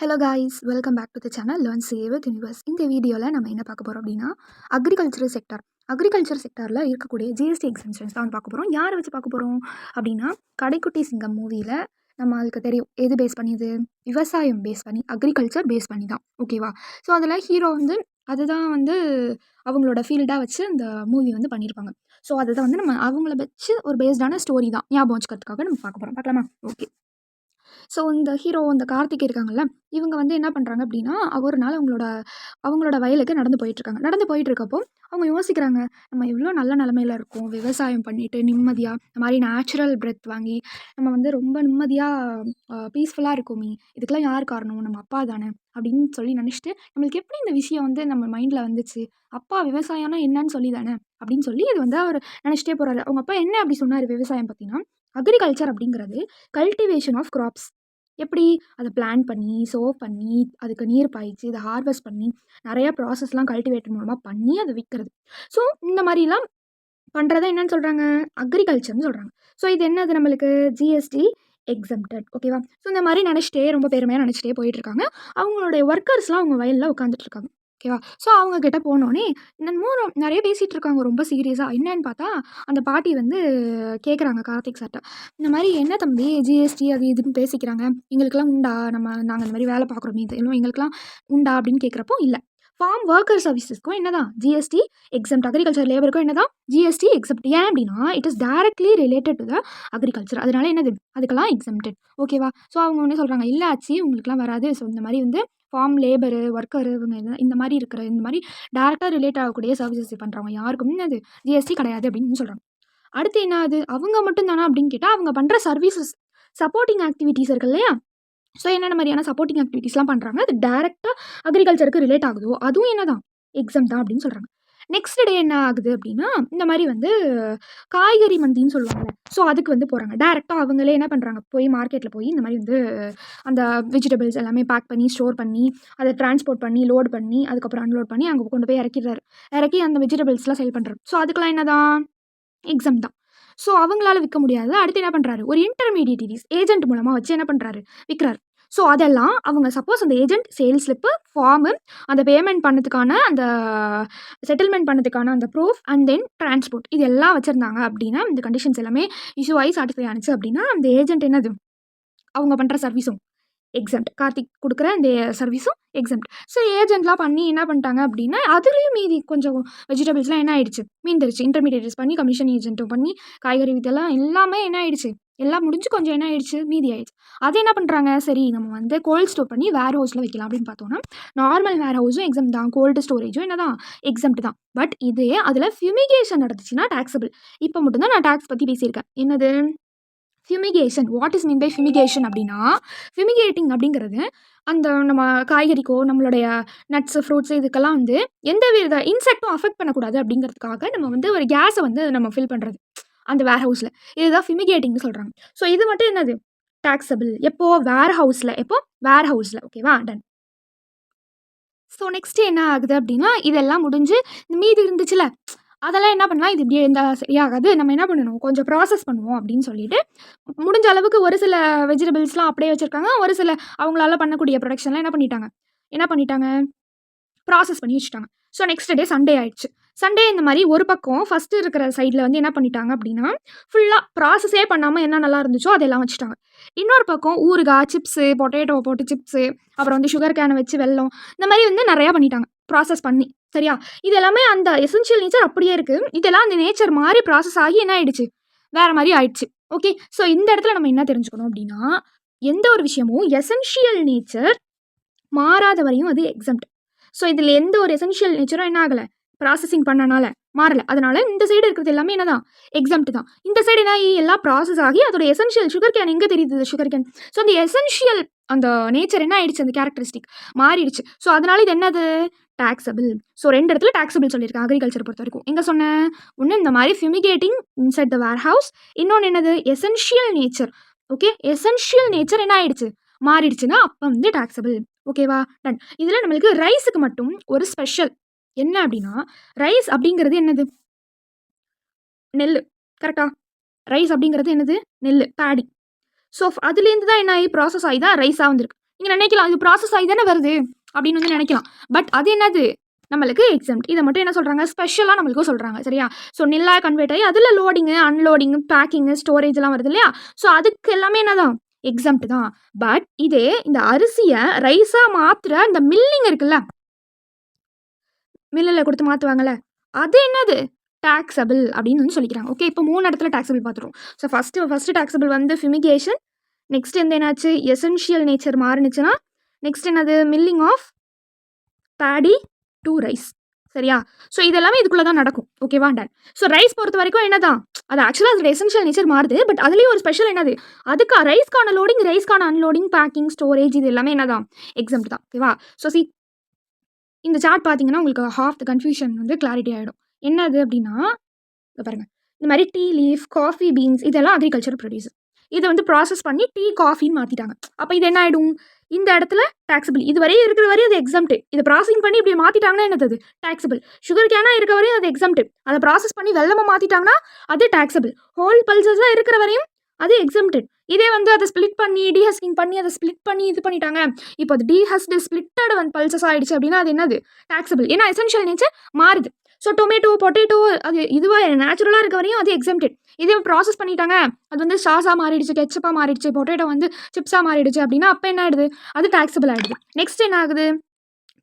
Hello guys, welcome back to the channel learn save with universe. இந்த வீடியோவில் நம்ம என்ன பார்க்க போகிறோம் அப்படின்னா, அக்ரிகல்ச்சர் செக்டாரில் இருக்கக்கூடிய ஜிஎஸ்டி எக்ஸம்ஷன்ஸ் தான் பார்க்க போகிறோம். யாரை வச்சு பார்க்க போகிறோம் அப்படின்னா, கடைக்குட்டி சிங்கம் மூவியில் நம்ம அதுக்கு தெரியும் எது பேஸ் பண்ணியது, விவசாயம் பேஸ் பண்ணி, அக்ரிகல்ச்சர் பேஸ் பண்ணி தான், ஓகேவா? ஸோ அதில் ஹீரோ வந்து அதுதான் வந்து அவங்களோட ஃபீல்டாக வச்சு அந்த மூவி வந்து பண்ணியிருப்பாங்க. ஸோ அதுதான் வந்து நம்ம அவங்கள வச்சு ஒரு பேஸ்டான ஸ்டோரி தான் ஞாபகம் வச்சுக்கிறதுக்காக நம்ம பார்க்க போகிறோம். பார்க்கலாமா? ஓகே. ஸோ இந்த ஹீரோ இந்த கார்த்திக் இருக்காங்கல்ல, இவங்க வந்து என்ன பண்ணுறாங்க அப்படின்னா, ஒரு நாள் அவங்களோட வயலுக்கு நடந்து போயிட்டுருக்காங்க. நடந்து போயிட்டுருக்கப்போ அவங்க யோசிக்கிறாங்க, நம்ம எவ்வளோ நல்ல நிலமையில இருக்கோம், விவசாயம் பண்ணிட்டு நிம்மதியாக இந்த மாதிரி நேச்சுரல் பிரெத் வாங்கி நம்ம வந்து ரொம்ப நிம்மதியாக பீஸ்ஃபுல்லாக இருக்கோமே, இதுக்கெல்லாம் யார் காரணம், நம்ம அப்பா தானே அப்படின்னு சொல்லி நினச்சிட்டு, நம்மளுக்கு எப்படி இந்த விஷயம் வந்து நம்ம மைண்டில் வந்துச்சு, அப்பா விவசாயம்னா என்னன்னு சொல்லி தானே அப்படின்னு சொல்லி இது வந்து அவர் நினச்சிட்டே போகிறாரு. அவங்க அப்பா என்ன அப்படி சொன்னார் விவசாயம் பார்த்தீங்கன்னா, அக்ரிகல்ச்சர் அப்படிங்கிறது கல்டிவேஷன் ஆஃப் கிராப்ஸ். எப்படி அதை பிளான் பண்ணி பண்ணி அதுக்கு நீர் பாய்ச்சி இதை ஹார்வெஸ்ட் பண்ணி நிறைய ப்ராசஸ்லாம் கல்டிவேட்டர் மூலமாக பண்ணி அதை விற்கிறது. ஸோ இந்த மாதிரிலாம் பண்ணுறத என்னன்னு சொல்கிறாங்க, அக்ரிகல்ச்சர்னு சொல்கிறாங்க. ஸோ இது என்னது நம்மளுக்கு ஜிஎஸ்டி எக்ஸம்டட், ஓகேவா? ஸோ இந்த மாதிரி நினச்சிட்டே ரொம்ப பெருமையாக நினச்சிட்டே போயிட்டுருக்காங்க. அவங்களுடைய ஒர்க்கர்ஸ்லாம் அவங்க வயலில் உட்காந்துட்ருக்காங்க, ஓகேவா? ஸோ அவங்க கிட்ட போனோடனே என்னமோ நிறைய பேசிகிட்டு இருக்காங்க ரொம்ப சீரியஸாக. என்னன்னு பார்த்தா அந்த பாட்டி வந்து கேட்குறாங்க கார்த்திக் சார்ட்ட, இந்த மாதிரி என்ன தம்பி ஜிஎஸ்டி அது இதுன்னு பேசிக்கிறாங்க, எங்களுக்கெல்லாம் உண்டா, நாங்கள் இந்த மாதிரி வேலை பார்க்குறோமே இது எல்லாம் எங்களுக்கெல்லாம் உண்டா அப்படின்னு கேட்குறப்போ, இல்லை ஃபார்ம் ஒர்க்கர் சர்வீசஸ்க்கும் என்னதான் ஜிஎஸ்டி எக்ஸம்ட், அக்ரிகல்ச்சர் லேபருக்கும் என்னதான் ஜிஎஸ்டி எக்ஸம்ட். ஏன் அப்படின்னா it is directly related to the agriculture, அதனால என்னது அதுக்கெல்லாம் எக்ஸம்டட், ஓகேவா? ஸோ அவங்க ஒன்றே சொல்கிறாங்க, இல்லை ஆச்சு உங்களுக்குலாம் வராது. ஸோ இந்த மாதிரி வந்து ஃபார்ம் லேபரு ஒர்க்கரு இவங்க இந்த மாதிரி இருக்கிற இந்த மாதிரி டேரெக்டாக ரிலேட் ஆகக்கூடிய சர்வீசஸ் பண்ணுறவங்க யாருக்கும் அது ஜிஎஸ்டி கிடையாது அப்படின்னு சொல்கிறாங்க. அடுத்து என்ன ஆகுது, அவங்க மட்டும் தானா அப்படின்னு கேட்டால் அவங்க பண்ணுற சர்வீசஸ் சப்போர்ட்டிங் ஆக்டிவிட்டீஸ் இருக்கு இல்லையா? ஸோ என்னென்ன மாதிரியான சப்போர்ட்டிங் ஆக்டிவிட்டீஸ்லாம் பண்ணுறாங்க, அது டேரெக்டாக அக்ரிகல்ச்சருக்கு ரிலேட் ஆகுதோ அதுவும் என்ன தான் எக்ஸாம் தான் அப்படின்னு சொல்கிறாங்க. நெக்ஸ்ட் டே என்ன ஆகுது அப்படின்னா, இந்த மாதிரி வந்து காய்கறி மந்தின்னு சொல்லுவாங்கள்ல, ஸோ அதுக்கு வந்து போகிறாங்க. டேரெக்டாக அவங்களே என்ன பண்ணுறாங்க, போய் மார்க்கெட்டில் போய் இந்த மாதிரி வந்து அந்த வெஜிடபிள்ஸ் எல்லாமே பேக் பண்ணி ஸ்டோர் பண்ணி அதை டிரான்ஸ்போர்ட் பண்ணி லோட் பண்ணி அதுக்கப்புறம் அன்லோட் பண்ணி அங்கே கொண்டு போய் இறக்கி அந்த வெஜிடபிள்ஸ்லாம் சேல் பண்ணுறாரு. ஸோ அதுக்கெல்லாம் என்ன தான் எக்ஸாம் தான். ஸோ அவங்களால விற்க முடியாது. அடுத்து என்ன பண்ணுறாரு, ஒரு இன்டர்மீடியேட்டரிஸ் ஏஜென்ட் மூலமாக வச்சு என்ன பண்ணுறாரு, விற்கிறாரு. ஸோ அதெல்லாம் அவங்க சப்போஸ் அந்த ஏஜென்ட் சேல்ஸ் ஸ்லிப்பு ஃபார்மு அந்த பேமெண்ட் பண்ணதுக்கான அந்த செட்டில்மெண்ட் பண்ணதுக்கான அந்த ப்ரூஃப் அண்ட் தென் டிரான்ஸ்போர்ட் இது எல்லாம் வச்சுருந்தாங்க அப்படின்னா, இந்த கண்டிஷன்ஸ் எல்லாமே இஷ்யூ ஆகி சாட்டிஸ்ஃபை ஆனிச்சு அப்படின்னா, அந்த ஏஜென்ட் என்னது அவங்க பண்ணுற சர்வீஸும் எக்ஸம்ட், கார்த்திக் கொடுக்குற இந்த சர்வீஸும் எக்ஸம்ட். ஸோ ஏஜென்ட்லாம் பண்ணி என்ன பண்ணிட்டாங்க அப்படின்னா, அதுலேயும் மீதி கொஞ்சம் வெஜிடபிள்ஸ்லாம் என்ன ஆயிடுச்சு, மீந்துருச்சு. இன்டர்மீடியேட்ஸ் பண்ணி கமிஷன் ஏஜென்ட்டும் பண்ணி காய்கறி இதெல்லாம் எல்லாமே என்ன ஆயிடுச்சு, எல்லாம் முடிஞ்சு கொஞ்சம் என்ன ஆயிடுச்சு, மீதி ஆயிடுச்சு. அது என்ன பண்ணுறாங்க, சரி நம்ம வந்து கோல்டு ஸ்டோர் பண்ணி வேர் ஹவுஸில் வைக்கலாம் அப்படின்னு பார்த்தோன்னா, நார்மல் வேர் ஹவுஸும் எக்ஸாம் தான், கோல்டு ஸ்டோரேஜும் என்ன தான் எக்ஸம்ட் தான். பட் இதே அதில் ஃபியூமிகேஷன் நடந்துச்சுன்னா டாக்ஸபிள். இப்போ மட்டும்தான் நான் டாக்ஸ் பற்றி பேசியிருக்கேன். என்னது fumigation, what is mean by fumigation அப்படின்னா, ஃபியூமிகேட்டிங் அப்படிங்கிறது அந்த நம்ம காய்கறிக்கோ நம்மளுடைய நட்ஸு ஃப்ரூட்ஸு இதுக்கெல்லாம் வந்து எந்த வித இன்செக்ட்டும் அஃபெக்ட் பண்ணக்கூடாது அப்படிங்கிறதுக்காக நம்ம வந்து ஒரு கேஸை வந்து நம்ம ஃபில் பண்ணுறது அந்த வேர் ஹவுஸில், இதுதான் ஃபியூமிகேட்டிங்னு சொல்கிறாங்க. ஸோ இது மட்டும் என்னது டாக்ஸபிள். எப்போ வேர் ஹவுஸில், ஓகேவா? டன். ஸோ நெக்ஸ்ட்டு என்ன ஆகுது அப்படின்னா, இதெல்லாம் முடிஞ்சு மீதி இருந்துச்சுல அதெல்லாம் என்ன பண்ணலாம், இது இப்படியே இருந்தால் சரியாகாது, நம்ம என்ன பண்ணணும், கொஞ்சம் ப்ராசஸ் பண்ணுவோம் அப்படின்னு சொல்லிட்டு முடிஞ்ச அளவுக்கு ஒரு சில வெஜிடபிள்ஸ்லாம் அப்படியே வச்சுருக்காங்க. ஒரு சில அவங்களால பண்ணக்கூடிய ப்ரொடக்ஷன்லாம் என்ன பண்ணிட்டாங்க ப்ராசஸ் பண்ணி வச்சுட்டாங்க. ஸோ நெக்ஸ்ட் டே சண்டே ஆயிடுச்சு. சண்டே இந்த மாதிரி ஒரு பக்கம் ஃபஸ்ட்டு இருக்கிற சைடில் வந்து என்ன பண்ணிட்டாங்க அப்படின்னா, ஃபுல்லாக ப்ராசஸே பண்ணாமல் என்ன நல்லா இருந்துச்சோ அதெல்லாம் வச்சுட்டாங்க. இன்னொரு பக்கம் ஊறுகாய், சிப்ஸு, பொட்டேட்டோ போட்டு சிப்ஸு, அப்புறம் வந்து சுகர் கேனை வச்சு வெல்லம், இந்த மாதிரி வந்து நிறையா பண்ணிட்டாங்க ப்ராசஸ் பண்ணி. சரியா? இது எல்லாமே அந்த எசென்ஷியல் நேச்சர் அப்படியே இருக்குது. இதெல்லாம் அந்த நேச்சர் மாதிரி ப்ராசஸ் ஆகி என்ன ஆயிடுச்சு, வேறு மாதிரி ஆயிடுச்சு. ஓகே. ஸோ இந்த இடத்துல நம்ம என்ன தெரிஞ்சுக்கணும் அப்படின்னா, எந்த ஒரு விஷயமும் எசென்ஷியல் நேச்சர் மாறாத வரையும் அது எக்ஸம்ட். ஸோ இதில் எந்த ஒரு எசென்ஷியல் நேச்சரும் என்ன ஆகலை, ப்ராசஸிங் பண்ணனால மாறலை. அதனால இந்த சைடு இருக்கிறது எல்லாமே என்ன தான் எக்ஸம்ட் தான். இந்த சைடு என்ன எல்லாம் ப்ராசஸ் ஆகி அதோட எசென்ஷியல் சுகர் கேன் எங்கே தெரியுது, சுகர் கேன். ஸோ அந்த எசென்ஷியல் அந்த நேச்சர் என்ன ஆயிடுச்சு, அந்த கேரக்டரிஸ்டிக் மாறிடுச்சு. ஸோ அதனால இது என்னது டாக்ஸபிள். ஸோ 2 இடத்துல டாக்ஸபிள் சொல்லியிருக்கேன் அக்ரிகல்ச்சர் பொறுத்த வரைக்கும். எங்கே சொன்னேன், ஒன்று இந்த மாதிரி ஃபியூமிகேட்டிங் இன்சைட் த வேர் ஹவுஸ், இன்னொன்று என்னது essential nature. Okay, essential nature என்ன ஆயிடுச்சு, மாறிடுச்சுன்னா அப்போ வந்து டாக்ஸபிள். ஓகேவா? டன். இதில் நம்மளுக்கு ரைஸுக்கு மட்டும் ஒரு ஸ்பெஷல் என்ன அப்படின்னா, ரைஸ் அப்படிங்கிறது என்னது, நெல். கரெக்டா? ரைஸ் அப்படிங்கிறது என்னது, நெல், பேடி. ஸோ அதுலேருந்து தான் என்ன ஆகி ப்ராசஸ் ஆகி தான் ரைஸாக வந்திருக்கு. நீங்கள் நினைக்கலாம் இது ப்ராசஸ் ஆகி தானே வருது அப்படின்னு வந்து நினைக்கலாம். பட் அது என்னது நம்மளுக்கு எக்ஸாம்ட். இதை மட்டும் என்ன சொல்கிறாங்க, ஸ்பெஷலாக நம்மளுக்கும் சொல்கிறாங்க. சரியா? ஸோ நில்லா கன்வெர்ட் ஆகி அதில் லோடிங்கு அன்லோடிங்கு பேக்கிங்கு ஸ்டோரேஜ்லாம் வருது இல்லையா? ஸோ அதுக்கு எல்லாமே என்னதான் எக்ஸாம்ட் தான். பட் இதே இந்த அரிசியை ரைஸாக மாற்றுற இந்த மில்லிங் இருக்குல்ல, மில்லில் கொடுத்து மாற்றுவாங்கல்ல, அது என்னது டாக்ஸபிள் அப்படின்னு வந்து சொல்லிக்கிறாங்க. ஓகே, இப்போ 3 இடத்துல டாக்ஸபிள் பார்த்துருவோம். ஸோ ஃபஸ்ட்டு டாக்ஸபிள் வந்து ஃபிமிகேஷன். நெக்ஸ்ட் வந்து என்னாச்சு, எசென்ஷியல் நேச்சர் மாறுனுச்சுன்னா நெக்ஸ்ட் என்னது milling of paddy to rice. சரியா? ஸோ இதெல்லாமே இதுக்குள்ளே தான் நடக்கும். ஓகேவா? டன். ஸோ ரைஸ் பொறுத்த வரைக்கும் என்னதான், அது ஆக்சுவலாக அதோட எசென்ஷியல் நேச்சர் மாறுது. பட் அதுலேயும் ஒரு ஸ்பெஷல் என்னது, அதுக்கு ரைஸ்க்கான லோடிங், ரைஸ்க்கான அன்லோடிங், பேக்கிங், ஸ்டோரேஜ் இது எல்லாமே என்னதான் எக்ஸாம்ட் தான். ஓகேவா? ஸோ இந்த சார்ட் பார்த்தீங்கன்னா உங்களுக்கு ஹாஃப் த கன்ஃபியூஷன் வந்து கிளாரிட்டி ஆகிடும். என்னது அப்படின்னா பாருங்கள், இந்த மாதிரி டீ லீஃப், காஃபி பீன்ஸ் இதெல்லாம் அக்ரிகல்ச்சர் ப்ரொடியூஸ். இதை வந்து ப்ராசஸ் பண்ணி டீ காஃபின்னு மாற்றிட்டாங்க. அப்போ இது என்ன ஆகிடும், இந்த இடத்துல டாக்ஸபிள். இது வரையும் இருக்கிற வரையும் அது எக்ஸாம்ட். இதை ப்ராசஸிங் பண்ணி இப்படி மாற்றிட்டாங்கன்னா என்னது அது டாக்ஸபிள். சுகர் கேனாக இருக்க வரையும் அது எக்ஸாம்ட். அதை ப்ராசஸ் பண்ணி வெள்ளமாக மாற்றிட்டாங்கன்னா அது டாக்ஸபிள். ஹோல் பல்சஸாக இருக்கிற வரையும் அது எக்ஸாம்டட். இதே வந்து அதை ஸ்ப்ளிட் பண்ணி டீஹஸ்கிங் பண்ணி அதை ஸ்ப்ளிட் பண்ணி இது பண்ணிட்டாங்க, இப்போ அது டீஹஸ்டு ஸ்ப்ளிட்டட் வந்து பல்சஸ் ஆகிடுச்சு அப்படின்னா அது என்னது டாக்ஸபிள். ஏன்னா எசென்ஷியல் நேச்சர் மாறுது. ஸோ டொமேட்டோ, பொட்டேட்டோ அது இதுவாக நேச்சுரலாக இருக்க வரையும் அது எக்ஸாம்டட். இதே ப்ராசஸ் பண்ணிட்டாங்க, அது வந்து சாஸாக மாறிடுச்சு, கெச்சப்பாக மாறிடுச்சு, பொட்டேட்டோ வந்து சிப்ஸாக மாறிடுச்சு அப்படின்னா அப்போ என்ன ஆகிடுது, அது டாக்ஸபிள் ஆகிடுது. நெக்ஸ்ட் என்ன ஆகுது,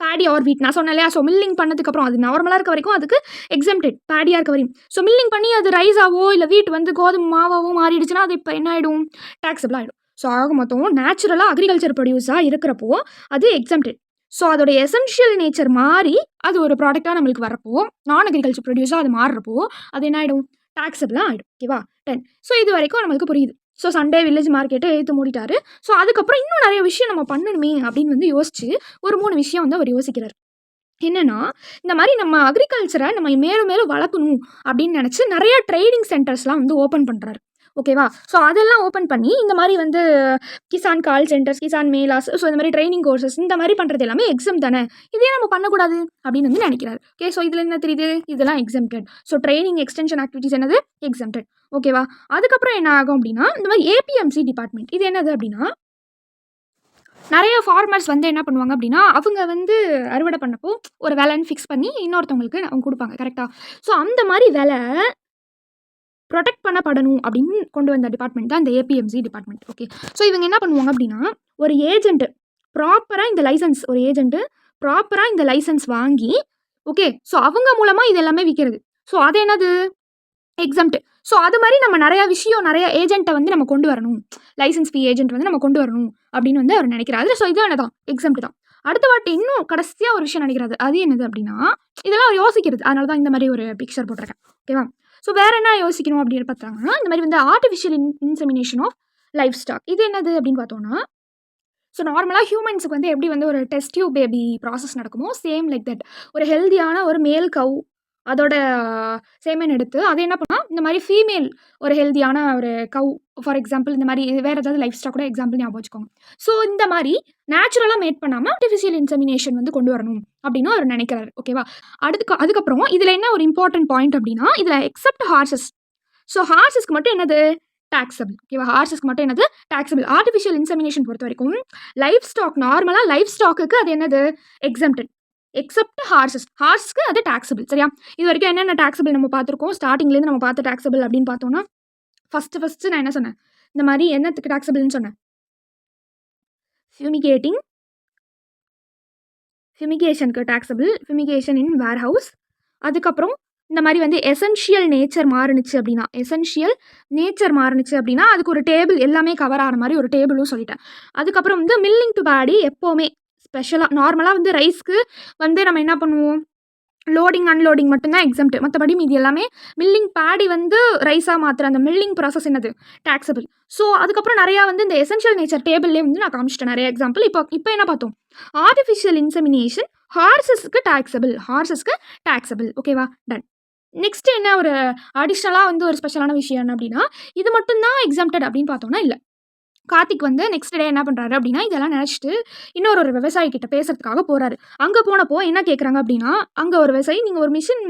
பேடி ஆர் வீட். நான் சொன்னேன் இல்லையா, ஸோ மில்லிங் பண்ணதுக்கப்புறம் அது நார்மலாக இருக்க வரைக்கும் அதுக்கு எக்ஸாம்டட் பேடியாக இருக்க வரையும். ஸோ மில்லிங் பண்ணி அது ரைஸாவோ இல்லை வீட் வந்து கோதுமை மாவாவோ மாறிடுச்சுன்னா அது இப்போ என்ன ஆகிடும், டாக்ஸபிள் ஆகிடும். ஸோ ஆக மொத்தம் நேச்சுரலாக அக்ரிகல்ச்சர் ப்ரொடியூஸாக இருக்கிறப்போ அது எக்ஸாம்டட். ஸோ அதோட எசென்ஷியல் நேச்சர் மாறி அது ஒரு ப்ராடக்டாக நம்மளுக்கு வரப்போ, நான் அக்ரிகல்ச்சர் ப்ரொடியூஸாக அது மாறுறப்போ அது என்ன ஆகிடும், டாக்ஸபிளாக ஆகிடும். ஓகேவா? 10. ஸோ இது வரைக்கும் நம்மளுக்கு புரியுது. ஸோ சண்டே வில்லேஜ் மார்க்கெட்டை எழுத்து மூடிட்டாரு. ஸோ அதுக்கப்புறம் இன்னும் நிறைய விஷயம் நம்ம பண்ணணுமே அப்படின்னு வந்து யோசிச்சு ஒரு 3 விஷயம் வந்து அவர் யோசிக்கிறார். என்னென்னா, இந்த மாதிரி நம்ம அக்ரிகல்ச்சரை நம்ம மேலும் மேலும் வளர்க்கணும் அப்படின்னு நினச்சி நிறைய ட்ரைனிங் சென்டர்ஸ்லாம் வந்து ஓப்பன் பண்ணுறாரு. ஓகேவா? ஸோ அதெல்லாம் ஓப்பன் பண்ணி இந்த மாதிரி வந்து கிசான் கால் சென்டர்ஸ், கிசான் மேலாஸ், ஸோ இந்த மாதிரி ட்ரைனிங் கோர்சஸ் இந்த மாதிரி பண்ணுறது எல்லாமே எக்ஸாம் தானே, இதே நம்ம பண்ணக்கூடாது அப்படின்னு வந்து நினைக்கிறாரு. ஓகே, ஸோ இதில் என்ன தெரியுது, இதெல்லாம் exempted. So training extension activities என்னது எக்ஸாம்டட். ஓகேவா? அதுக்கப்புறம் என்ன ஆகும் அப்படின்னா, இந்த மாதிரி ஏபிஎம்சி டிபார்ட்மெண்ட் இது என்னது அப்படின்னா, நிறைய ஃபார்மர்ஸ் வந்து என்ன பண்ணுவாங்க அப்படின்னா, அவங்க வந்து அறுவடை பண்ணப்போ ஒரு விலைன்னு ஃபிக்ஸ் பண்ணி இன்னொருத்தவங்களுக்கு அவங்க கொடுப்பாங்க. கரெக்டாக? ஸோ அந்த மாதிரி விலை ப்ரொடெக்ட் பண்ணப்படணும் அப்படின்னு கொண்டு வந்த டிபார்ட்மெண்ட் தான் இந்த ஏபிஎம்சி டிபார்ட்மெண்ட். ஓகே, ஸோ இவங்க என்ன பண்ணுவாங்க அப்படின்னா, ஒரு ஏஜென்ட்டு ப்ராப்பராக இந்த லைசன்ஸ், ஒரு ஏஜென்ட்டு ப்ராப்பராக இந்த லைசன்ஸ் வாங்கி, ஓகே, ஸோ அவங்க மூலமாக இது எல்லாமே விற்கிறது. ஸோ அது என்னது எக்ஸாம்ட். ஸோ அது மாதிரி நம்ம நிறையா விஷயம், நிறைய ஏஜென்ட்டை வந்து நம்ம கொண்டு வரணும், லைசன்ஸ் ஃபீ ஏஜென்ட் வந்து நம்ம கொண்டு வரணும் அப்படின்னு வந்து அவர் நினைக்கிறாரு. ஸோ இது என்னதான் எக்ஸாம்ட் தான். அடுத்த வாட்டி இன்னும் கடைசியாக ஒரு விஷயம் நினைக்கிறாரு. அது என்னது அப்படின்னா, இதெல்லாம் அவர் யோசிக்கிறது. அதனால தான் இந்த மாதிரி ஒரு பிக்சர் போட்டிருக்கேன். ஓகேவா? ஸோ வேறு என்ன யோசிக்கணும் அப்படின்னு பார்த்தாங்கன்னா, இந்த மாதிரி வந்து artificial insemination of livestock. இது என்னது அப்படின்னு பார்த்தோன்னா, ஸோ நார்மலாக ஹியூமன்ஸுக்கு வந்து எப்படி வந்து ஒரு டெஸ்ட் டியூப் பேபி ப்ராசஸ் நடக்குமோ, சேம் லைக் தட் ஒரு ஹெல்தியான ஒரு மேல் கவ் அதோட சேமன் எடுத்து அதை என்ன பண்ணால் இந்த மாதிரி ஃபீமேல் ஒரு ஹெல்தியான ஒரு கவ், ஃபார் எக்ஸாம்பிள் இந்த மாதிரி வேறு ஏதாவது லைஃப் ஸ்டாக் கூட எக்ஸாம்பிள் ஞாபகம் வச்சுக்கோங்க. ஸோ இந்த மாதிரி நேச்சுரலாக மேட் பண்ணாமல் ஆர்டிஃபிஷியல் இன்செமினேஷன் வந்து கொண்டு வரணும் அப்படின்னு அவர் நினைக்கிறாரு. ஓகேவா? அதுக்கப்புறம் இதில் என்ன ஒரு இம்பார்ட்டன்ட் பாயிண்ட் அப்படின்னா, இதில் எக்ஸப்ட் ஹார்சஸ். ஸோ ஹார்சஸ்க்கு மட்டும் என்னது டாக்ஸபிள். ஓகேவா? ஹார்சஸ்க்கு மட்டும் என்னது டாக்ஸபிள். ஆர்டிஃபிஷியல் இன்செமினேஷன் பொறுத்த வரைக்கும் லைஃப் ஸ்டாக், நார்மலாக லைஃப் ஸ்டாக்குக்கு அது என்னது எக்ஸம்டட், எக்ஸப்ட் ஹார்ஸ்க்கு அது டாக்ஸபிள். சரியா? இது வரைக்கும் என்னென்ன டாக்ஸபிள் நம்ம பார்த்துருக்கோம், ஸ்டார்டிங்லேருந்து நம்ம பார்த்த டாக்ஸபிள் அப்படின்னு பார்த்தோம்னா, ஃபஸ்ட்டு நான் என்ன சொன்னேன், இந்த மாதிரி என்னத்துக்கு டாக்ஸபிள்னு சொன்னேன், ஃபியூமிகேஷனுக்கு டாக்ஸபிள், ஃபியூமிகேஷன் இன் வேர் ஹவுஸ். அதுக்கப்புறம் இந்த மாதிரி வந்து எசென்ஷியல் நேச்சர் மாறுனுச்சு அப்படின்னா அதுக்கு ஒரு டேபிள் எல்லாமே கவர் ஆகிற மாதிரி ஒரு டேபிளும் சொல்லிட்டேன். அதுக்கப்புறம் வந்து மில்லிங் டு பேடி எப்போவுமே ஸ்பெஷலாக, நார்மலாக வந்து ரைஸ்க்கு வந்து நம்ம என்ன பண்ணுவோம், லோடிங் அன்லோடிங் மட்டும்தான் எக்ஸாம்ட். மற்றபடி மீதி எல்லாமே மில்லிங் பேடி வந்து ரைஸாக மாற்றுற அந்த மில்லிங் ப்ராசஸ் என்னது டாக்ஸபிள். ஸோ அதுக்கப்புறம் நிறையா வந்து இந்த எசென்ஷியல் நேச்சர் டேபிள்லேயே வந்து நான் காமிச்சிட்டேன் நிறைய எக்ஸாம்பிள். இப்போ என்ன பார்த்தோம், ஆர்டிஃபிஷியல் இன்செமினேஷன் ஹார்சஸ்க்கு டாக்ஸபிள். ஓகேவா? டன். நெக்ஸ்ட் என்ன ஒரு அடிஷ்னலாக வந்து ஒரு ஸ்பெஷலான விஷயம் என்ன அப்படின்னா, இது மட்டும்தான் எக்ஸாம்டட் அப்படின்னு பார்த்தோம்னா இல்லை. கார்த்திக் வந்து நெக்ஸ்ட் டே என்ன பண்ணுறாரு அப்படின்னா, இதெல்லாம் நினச்சிட்டு இன்னொரு விவசாயி கிட்ட பேசுறதுக்காக போகிறாரு. அங்கே போனப்போ என்ன கேட்குறாங்க அப்படின்னா, அங்கே ஒரு விவசாயி, நீங்கள் ஒரு மிஷின்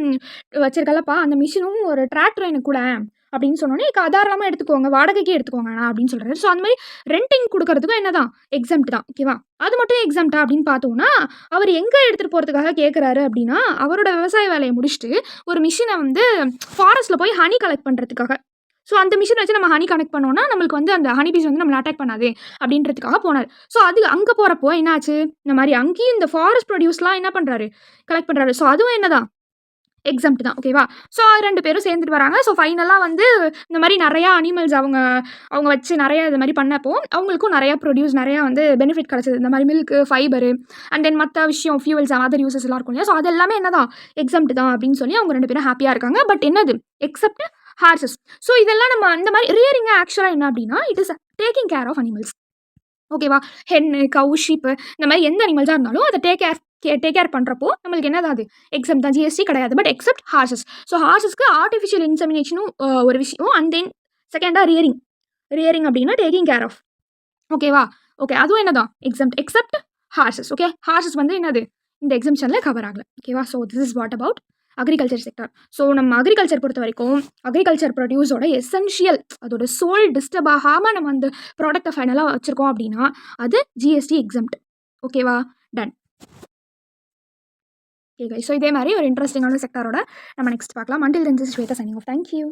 வச்சிருக்கலப்பா, அந்த மிஷினும் ஒரு டிராக்டர் எனக்கு கூட அப்படின்னு சொன்னோன்னே தாராளமாக எடுத்துக்கோங்க, வாடகைக்கே எடுத்துக்கோங்க அப்படின்னு சொல்கிறாரு. ஸோ அந்த மாதிரி ரெண்டிங் கொடுக்கறதுக்கும் என்ன தான் எக்ஸம்ட் தான். ஓகேவா? அது மட்டும் எக்ஸம்ட்டா அப்படின்னு பார்த்தோம்னா, அவர் எங்கே எடுத்துகிட்டு போகிறதுக்காக கேட்குறாரு அப்படின்னா, அவரோட விவசாய வேலையை முடிச்சுட்டு ஒரு மிஷினை வந்து ஃபாரஸ்ட்டில் போய் ஹனி கலெக்ட் பண்ணுறதுக்காக. ஸோ அந்த மிஷினை வச்சு நம்ம ஹனி கனெக்ட் பண்ணோம்னா நம்மளுக்கு வந்து அந்த ஹனி பீஸ் வந்து நம்மளை அட்டாக் பண்ணாது அப்படின்றதுக்காக போனார். ஸோ அது அங்கே போகிறப்போ என்னாச்சு, இந்த மாதிரி அங்கேயும் இந்த ஃபாரஸ்ட் ப்ரொடியூஸ்லாம் என்ன பண்ணுறாரு, கலெக்ட் பண்ணுறாரு. ஸோ அதுவும் என்னதான் எக்ஸம்ட் தான். ஓகேவா? ஸோ 2 பேரும் சேர்ந்துட்டு வராங்க. ஸோ ஃபைனலாக வந்து இந்த மாதிரி நிறையா அனிமல்ஸ் அவங்க வச்சு நிறையா இது மாதிரி பண்ணப்போ அவங்களுக்கும் நிறையா ப்ரொடியூஸ் நிறையா வந்து பெனிஃபிட் கிடச்சிது. இந்த மாதிரி மில்க்கு, ஃபைபரு அண்ட் தென் மற்ற விஷயம் ஃபியூவல்ஸ் அதர் யூசஸ் எல்லாம் இருக்கும் இல்லையா? ஸோ அது எல்லாமே என்ன தான் எக்ஸம்ட் தான் அப்படின்னு சொல்லி அவங்க 2 பேரும் ஹாப்பியாக இருக்காங்க. பட் என்னது எக்ஸப்ட் ஹார்சஸ். ஸோ இதெல்லாம் நம்ம இந்த மாதிரி ரியரிங் ஆக்சுவலாக என்ன அப்படின்னா it is taking care of animals. ஓகேவா? ஹென்னு, கவு, ஷீப்பு இந்த மாதிரி எந்த அனிமல்ஸாக இருந்தாலும் அதை டேக் கேர் பண்ணுறப்போ நம்மளுக்கு என்னது அது எக்ஸம்ட் தான், ஜிஎஸ்டி கிடையாது. But except horses. ஸோ ஹார்சஸ்க்கு ஆர்டிஃபிஷியல் இன்செமினேஷனும் ஒரு விஷயம். அண்ட் தென் செகண்டாக ரியரிங் அப்படின்னா டேக்கிங் கேர் ஆஃப். ஓகேவா? ஓகே, அதுவும் என்னதான் எக்ஸப்ட் ஹார்சஸ். ஓகே, ஹார்சஸ் வந்து என்னது இந்த எக்ஸம்ஷனில் கவர் ஆகலை. ஓகேவா? So this is what about agriculture sector. So நம்ம அக்ரிகல்ச்சர் பொறுத்த வரைக்கும் அக்ரிகல்ச்சர் ப்ரொடியூஸோட எசென்ஷியல் அதோட சோல் டிஸ்டர்ப் ஆகாமல் நம்ம அந்த ப்ராடக்ட்டை ஃபைனலாக வச்சுருக்கோம் அப்படின்னா அது ஜிஎஸ்டி எக்ஸம்ட். ஓகேவா? டன். ஓகே ஸோ இதே மாதிரி ஒரு இன்ட்ரெஸ்டிங்கான செக்டரோட நம்ம நெக்ஸ்ட் பார்க்கலாம். Until then this is Swetha signing off. Thank you.